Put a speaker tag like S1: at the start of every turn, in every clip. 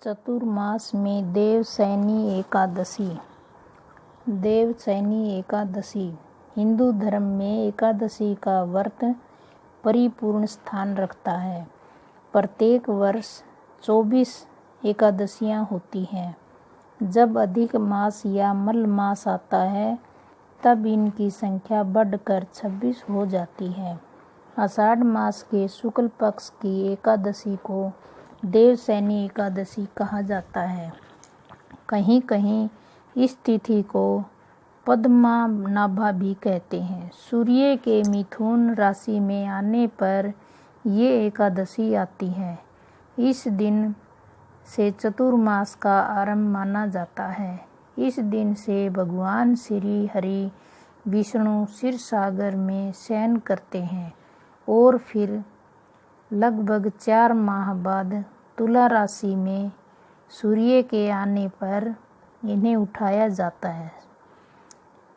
S1: चतुर्मास में देवशयनी एकादशी। देवशयनी एकादशी हिंदू धर्म में एकादशी का व्रत परिपूर्ण स्थान रखता है। प्रत्येक वर्ष 24 एकादशियां होती हैं। जब अधिक मास या मल मास आता है तब इनकी संख्या बढ़कर 26 हो जाती है। आषाढ़ मास के शुक्ल पक्ष की एकादशी को देवशयनी एकादशी कहा जाता है। कहीं कहीं इस तिथि को पद्मनाभा भी कहते हैं। सूर्य के मिथुन राशि में आने पर ये एकादशी आती है। इस दिन से चतुर्मास का आरंभ माना जाता है। इस दिन से भगवान श्री हरि विष्णु क्षीर सागर में शयन करते हैं और फिर लगभग 4 माह बाद तुला राशि में सूर्य के आने पर इन्हें उठाया जाता है।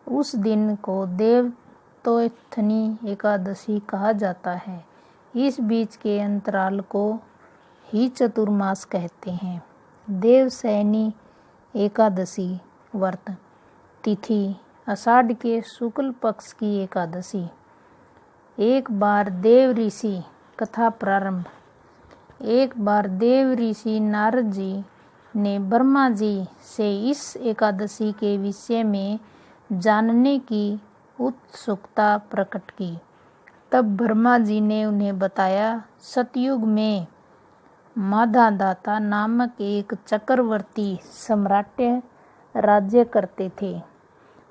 S1: उस दिन को देवोत्थानी एकादशी कहा जाता है। इस बीच के अंतराल को ही चतुर्मास कहते हैं। देवशयनी एकादशी व्रत तिथि आषाढ़ के शुक्ल पक्ष की एकादशी। एक बार देव ऋषि कथा प्रारंभ। एक बार देव ऋषि नारद जी ने ब्रह्मा जी से इस एकादशी के विषय में जानने की उत्सुकता प्रकट की। तब ब्रह्मा जी ने उन्हें बताया, सतयुग में माधादाता नामक एक चक्रवर्ती सम्राट राज्य करते थे।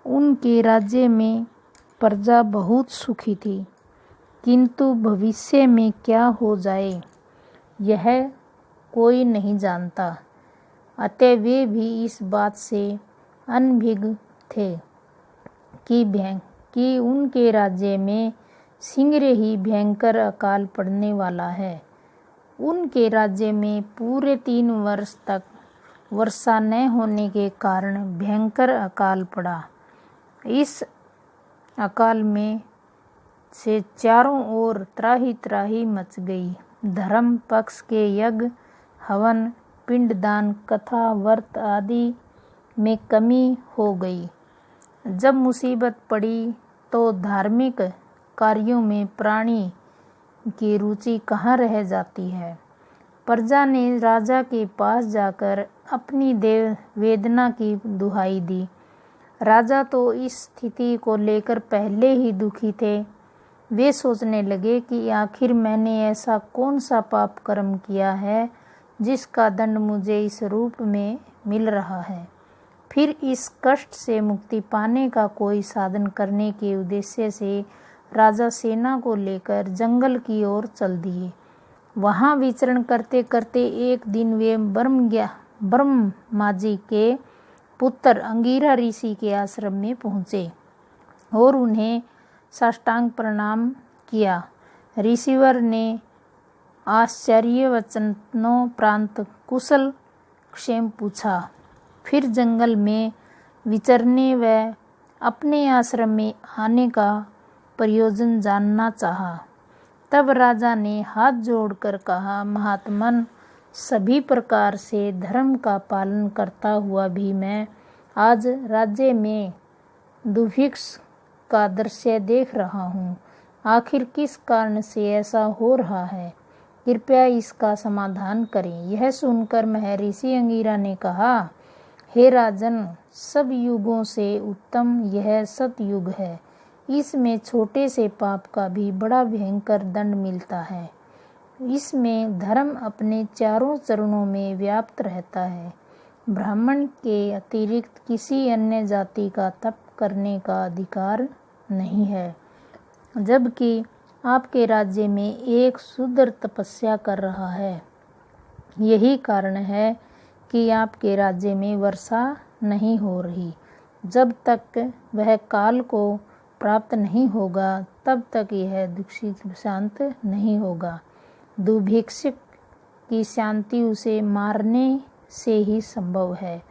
S1: उनके राज्य में प्रजा बहुत सुखी थी, किंतु भविष्य में क्या हो जाए यह कोई नहीं जानता। अतः वे भी इस बात से अनभिज्ञ थे कि उनके राज्य में शीघ्र ही भयंकर अकाल पड़ने वाला है। उनके राज्य में पूरे 3 वर्ष तक वर्षा न होने के कारण भयंकर अकाल पड़ा। इस अकाल में से चारों ओर त्राही त्राही मच गई। धर्म पक्ष के यज्ञ, हवन, पिंडदान, कथा, व्रत आदि में कमी हो गई। जब मुसीबत पड़ी तो धार्मिक कार्यों में प्राणी की रुचि कहाँ रह जाती है। प्रजा ने राजा के पास जाकर अपनी वेदना की दुहाई दी। राजा तो इस स्थिति को लेकर पहले ही दुखी थे। वे सोचने लगे कि आखिर मैंने ऐसा कौन सा पाप कर्म किया है जिसका दंड मुझे इस रूप में मिल रहा है। फिर इस कष्ट से मुक्ति पाने का कोई साधन करने के उद्देश्य से राजा सेना को लेकर जंगल की ओर चल दिए। वहां विचरण करते करते एक दिन वे ब्रह्मा जी के पुत्र अंगिरा ऋषि के आश्रम में पहुँचे और उन्हें साष्टांग प्रणाम किया। ऋषिवर ने आश्चर्यवचनों प्रांत कुशल क्षेम पूछा। फिर जंगल में विचरने व अपने आश्रम में आने का प्रयोजन जानना चाहा। तब राजा ने हाथ जोड़कर कहा, महात्मन, सभी प्रकार से धर्म का पालन करता हुआ भी मैं आज राज्य में दुर्भिक्ष का दृश्य देख रहा हूँ। आखिर किस कारण से ऐसा हो रहा है? कृपया इसका समाधान करें। यह सुनकर महर्षि अंगिरा ने कहा, हे राजन, सब युगों से उत्तम यह सतयुग है। इसमें छोटे से पाप का भी बड़ा भयंकर दंड मिलता है। इसमें धर्म अपने चारों चरणों में व्याप्त रहता है। ब्राह्मण के अतिरिक्त किसी अन्य जाति का तप करने का अधिकार नहीं है, जबकि आपके राज्य में एक शूद्र तपस्या कर रहा है। यही कारण है कि आपके राज्य में वर्षा नहीं हो रही। जब तक वह काल को प्राप्त नहीं होगा तब तक यह दुख शांत नहीं होगा। दुर्भिक्षक की शांति उसे मारने से ही संभव है,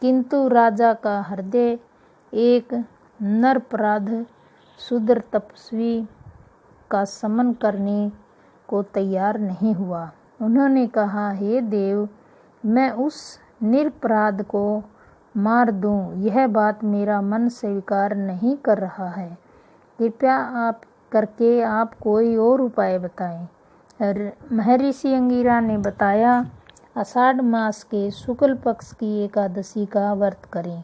S1: किंतु राजा का हृदय एक निरपराध शूद्र तपस्वी का समन करने को तैयार नहीं हुआ। उन्होंने कहा, हे देव, मैं उस निरपराध को मार दूं, यह बात मेरा मन स्वीकार नहीं कर रहा है। कृपया आप करके आप कोई और उपाय बताएं। महर्षि अंगिरा ने बताया, आषाढ़ मास के शुक्ल पक्ष की एकादशी का व्रत करें।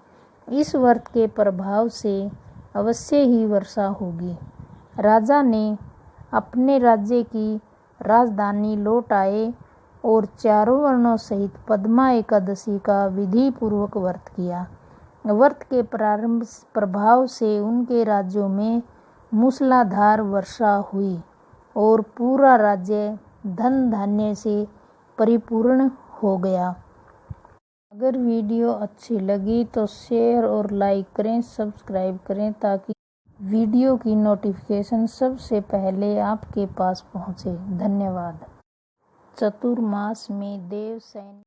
S1: इस व्रत के प्रभाव से अवश्य ही वर्षा होगी। राजा ने अपने राज्य की राजधानी लौट आए और चारों वर्णों सहित पद्मा एकादशी का विधि पूर्वक व्रत किया। व्रत के प्रारंभ प्रभाव से उनके राज्यों में मूसलाधार वर्षा हुई और पूरा राज्य धन धान्य से परिपूर्ण हो गया। अगर वीडियो अच्छी लगी तो शेयर और लाइक करें, सब्सक्राइब करें ताकि वीडियो की नोटिफिकेशन सबसे पहले आपके पास पहुंचे। धन्यवाद। चतुर्मास में देवसेन